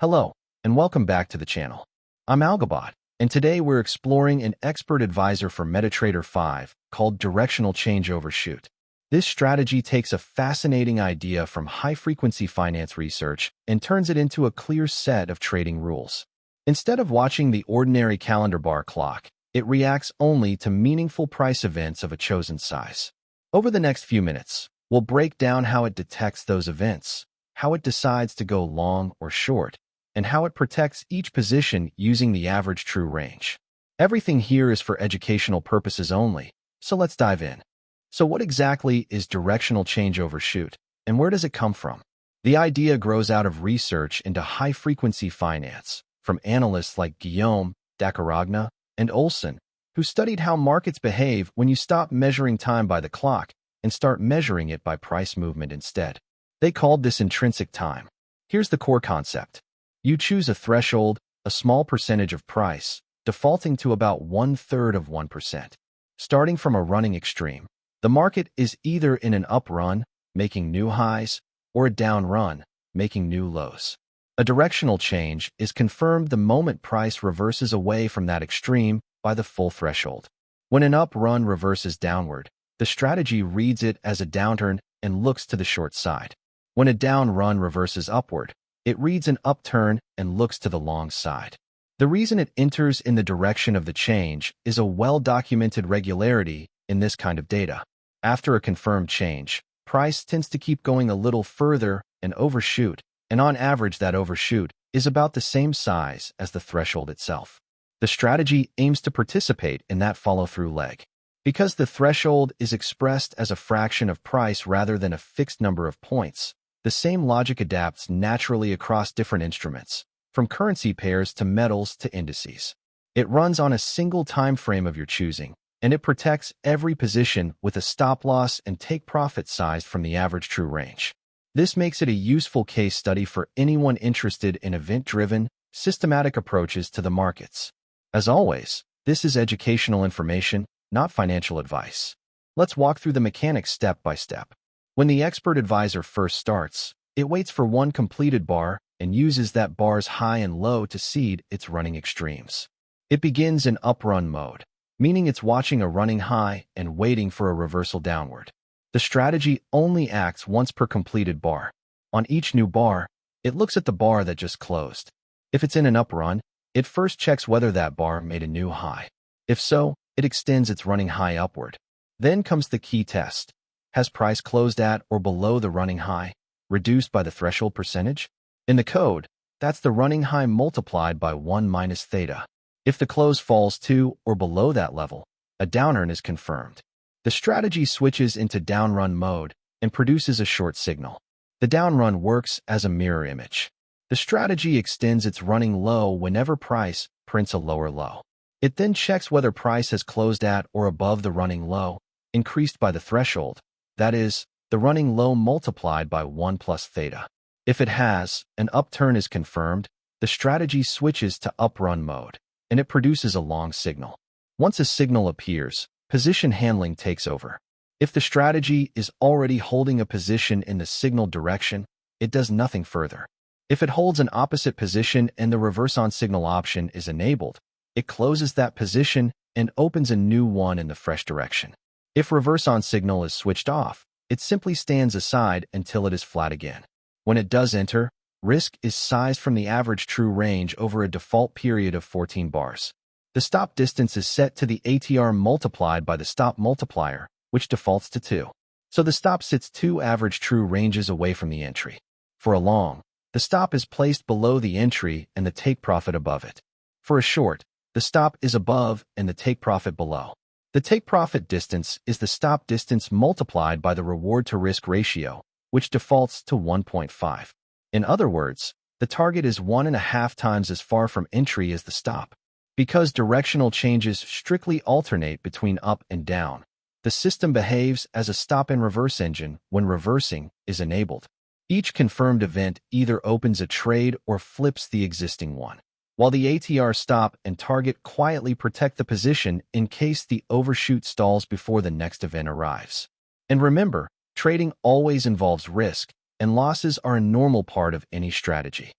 Hello, and welcome back to the channel. I'm Algabot, and today we're exploring an expert advisor for MetaTrader 5 called Directional Change Overshoot. This strategy takes a fascinating idea from high-frequency finance research and turns it into a clear set of trading rules. Instead of watching the ordinary calendar bar clock, it reacts only to meaningful price events of a chosen size. Over the next few minutes, we'll break down how it detects those events, how it decides to go long or short, and how it protects each position using the average true range. Everything here is for educational purposes only, so let's dive in. So what exactly is directional change overshoot, and where does it come from? The idea grows out of research into high-frequency finance from analysts like Guillaume, Dacaragna, and Olson, who studied how markets behave when you stop measuring time by the clock and start measuring it by price movement instead. They called this intrinsic time. Here's the core concept. You choose a threshold, a small percentage of price, defaulting to about 1/3 of 1%. Starting from a running extreme, the market is either in an up run, making new highs, or a down run, making new lows. A directional change is confirmed the moment price reverses away from that extreme by the full threshold. When an up run reverses downward, the strategy reads it as a downturn and looks to the short side. When a down run reverses upward, it reads an upturn and looks to the long side. The reason it enters in the direction of the change is a well-documented regularity in this kind of data. After a confirmed change, price tends to keep going a little further and overshoot, and on average that overshoot is about the same size as the threshold itself. The strategy aims to participate in that follow-through leg. Because the threshold is expressed as a fraction of price rather than a fixed number of points, the same logic adapts naturally across different instruments, from currency pairs to metals to indices. It runs on a single time frame of your choosing, and it protects every position with a stop-loss and take-profit sized from the average true range. This makes it a useful case study for anyone interested in event-driven, systematic approaches to the markets. As always, this is educational information, not financial advice. Let's walk through the mechanics step by step. When the expert advisor first starts, it waits for one completed bar and uses that bar's high and low to seed its running extremes. It begins in up-run mode, meaning it's watching a running high and waiting for a reversal downward. The strategy only acts once per completed bar. On each new bar, it looks at the bar that just closed. If it's in an up-run, it first checks whether that bar made a new high. If so, it extends its running high upward. Then comes the key test. Has price closed at or below the running high, reduced by the threshold percentage? In the code, that's the running high multiplied by 1 minus theta. If the close falls to or below that level, a downturn is confirmed. The strategy switches into down-run mode and produces a short signal. The down run works as a mirror image. The strategy extends its running low whenever price prints a lower low. It then checks whether price has closed at or above the running low, increased by the threshold. That is, the running low multiplied by 1 plus theta. If it has, an upturn is confirmed, the strategy switches to up-run mode, and it produces a long signal. Once a signal appears, position handling takes over. If the strategy is already holding a position in the signal direction, it does nothing further. If it holds an opposite position and the reverse on signal option is enabled, it closes that position and opens a new one in the fresh direction. If reverse on signal is switched off, it simply stands aside until it is flat again. When it does enter, risk is sized from the average true range over a default period of 14 bars. The stop distance is set to the ATR multiplied by the stop multiplier, which defaults to 2. So the stop sits 2 average true ranges away from the entry. For a long, the stop is placed below the entry and the take profit above it. For a short, the stop is above and the take profit below. The take-profit distance is the stop distance multiplied by the reward-to-risk ratio, which defaults to 1.5. In other words, the target is 1.5 times as far from entry as the stop. Because directional changes strictly alternate between up and down, the system behaves as a stop and reverse engine when reversing is enabled. Each confirmed event either opens a trade or flips the existing one, while the ATR stop and target quietly protect the position in case the overshoot stalls before the next event arrives. And remember, trading always involves risk, and losses are a normal part of any strategy.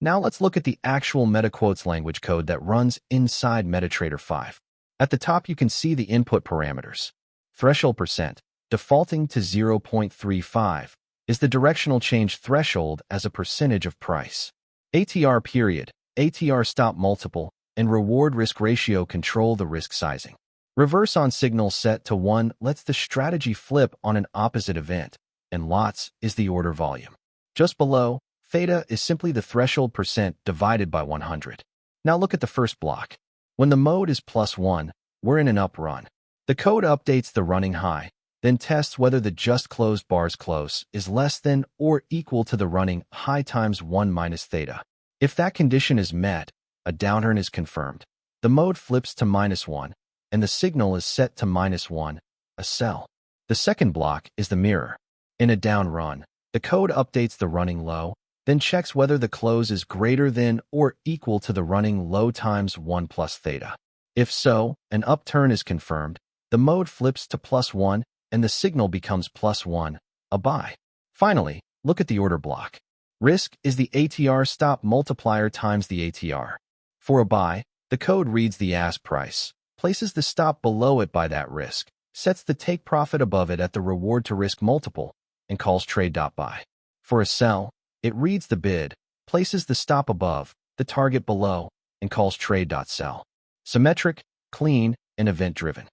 Now let's look at the actual MetaQuotes language code that runs inside MetaTrader 5. At the top, you can see the input parameters. Threshold%, defaulting to 0.35, is the directional change threshold as a percentage of price. ATR period, ATR stop multiple, and reward risk ratio control the risk sizing. Reverse on signal set to 1 lets the strategy flip on an opposite event, and lots is the order volume. Just below, theta is simply the threshold percent divided by 100. Now look at the first block. When the mode is +1, we're in an up run. The code updates the running high, then tests whether the just closed bar's close is less than or equal to the running high times 1 minus theta. If that condition is met, a downturn is confirmed. The mode flips to -1, and the signal is set to -1, a sell. The second block is the mirror. In a down run, the code updates the running low, then checks whether the close is greater than or equal to the running low times 1 plus theta. If so, an upturn is confirmed, the mode flips to +1, and the signal becomes +1, a buy. Finally, look at the order block. Risk is the ATR stop multiplier times the ATR. For a buy, the code reads the ask price, places the stop below it by that risk, sets the take profit above it at the reward to risk multiple, and calls trade.buy. For a sell, it reads the bid, places the stop above, the target below, and calls trade.sell. Symmetric, clean, and event-driven.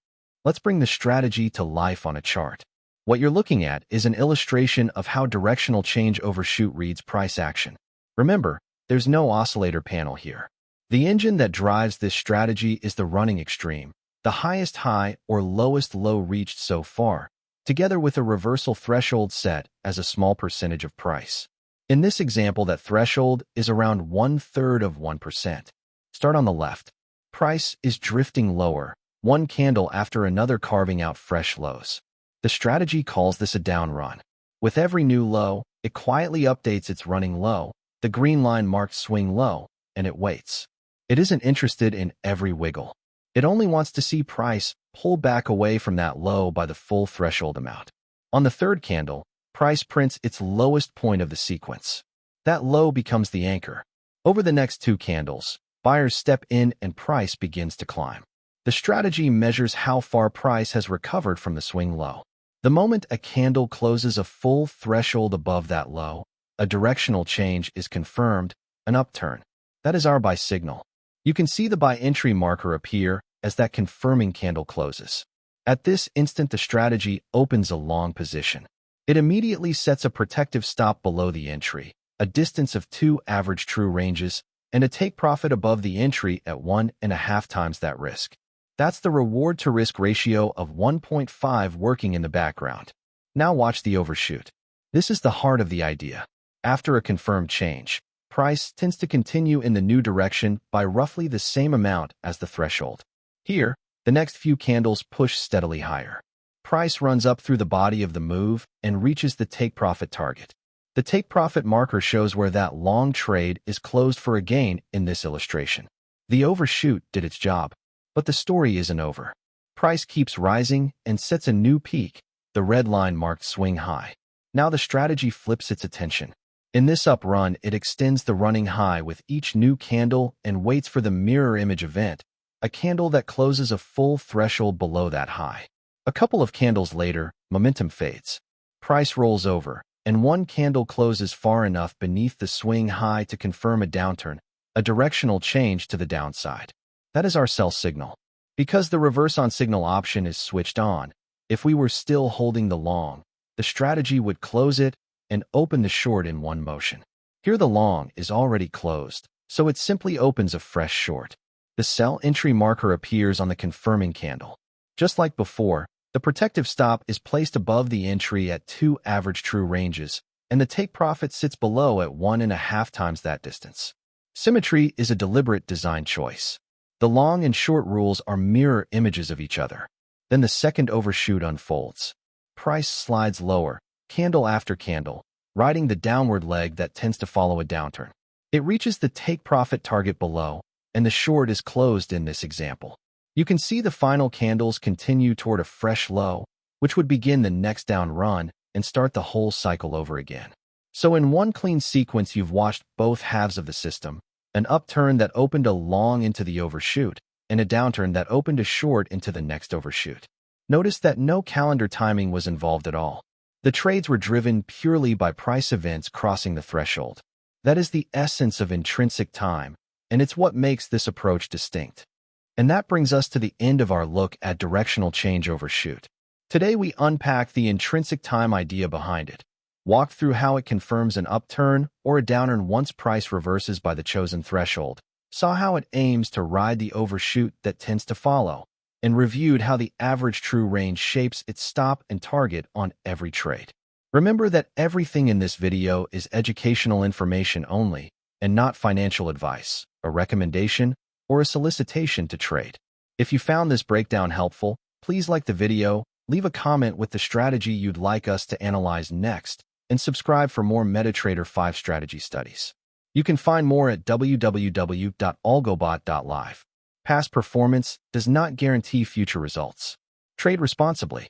Let's bring the strategy to life on a chart. What you're looking at is an illustration of how directional change overshoot reads price action. Remember, there's no oscillator panel here. The engine that drives this strategy is the running extreme, the highest high or lowest low reached so far, together with a reversal threshold set as a small percentage of price. In this example, that threshold is around 1/3 of 1%. Start on the left. Price is drifting lower, one candle after another carving out fresh lows. The strategy calls this a down run. With every new low, it quietly updates its running low, the green line marked swing low, and it waits. It isn't interested in every wiggle. It only wants to see price pull back away from that low by the full threshold amount. On the third candle, price prints its lowest point of the sequence. That low becomes the anchor. Over the next 2 candles, buyers step in and price begins to climb. The strategy measures how far price has recovered from the swing low. The moment a candle closes a full threshold above that low, a directional change is confirmed, an upturn. That is our buy signal. You can see the buy entry marker appear as that confirming candle closes. At this instant, the strategy opens a long position. It immediately sets a protective stop below the entry, a distance of 2 average true ranges, and a take profit above the entry at 1.5 times that risk. That's the reward to risk ratio of 1.5 working in the background. Now watch the overshoot. This is the heart of the idea. After a confirmed change, price tends to continue in the new direction by roughly the same amount as the threshold. Here, the next few candles push steadily higher. Price runs up through the body of the move and reaches the take profit target. The take profit marker shows where that long trade is closed for a gain in this illustration. The overshoot did its job, but the story isn't over. Price keeps rising and sets a new peak, the red line marked swing high. Now the strategy flips its attention. In this up run, it extends the running high with each new candle and waits for the mirror image event, a candle that closes a full threshold below that high. A couple of candles later, momentum fades. Price rolls over, and one candle closes far enough beneath the swing high to confirm a downturn, a directional change to the downside. That is our sell signal. Because the reverse on signal option is switched on, if we were still holding the long, the strategy would close it and open the short in one motion. Here the long is already closed, so it simply opens a fresh short. The sell entry marker appears on the confirming candle. Just like before, the protective stop is placed above the entry at 2 average true ranges, and the take profit sits below at 1.5 times that distance. Symmetry is a deliberate design choice. The long and short rules are mirror images of each other. Then the second overshoot unfolds. Price slides lower, candle after candle, riding the downward leg that tends to follow a downturn. It reaches the take profit target below, and the short is closed in this example. You can see the final candles continue toward a fresh low, which would begin the next down run and start the whole cycle over again. So in one clean sequence, you've watched both halves of the system, an upturn that opened a long into the overshoot, and a downturn that opened a short into the next overshoot. Notice that no calendar timing was involved at all. The trades were driven purely by price events crossing the threshold. That is the essence of intrinsic time, and it's what makes this approach distinct. And that brings us to the end of our look at directional change overshoot. Today we unpack the intrinsic time idea behind it, walk through how it confirms an upturn or a downturn once price reverses by the chosen threshold, saw how it aims to ride the overshoot that tends to follow, and reviewed how the average true range shapes its stop and target on every trade. Remember that everything in this video is educational information only and not financial advice, a recommendation, or a solicitation to trade. If you found this breakdown helpful, please like the video, leave a comment with the strategy you'd like us to analyze next, and subscribe for more MetaTrader 5 strategy studies. You can find more at www.algobot.live. Past performance does not guarantee future results. Trade responsibly.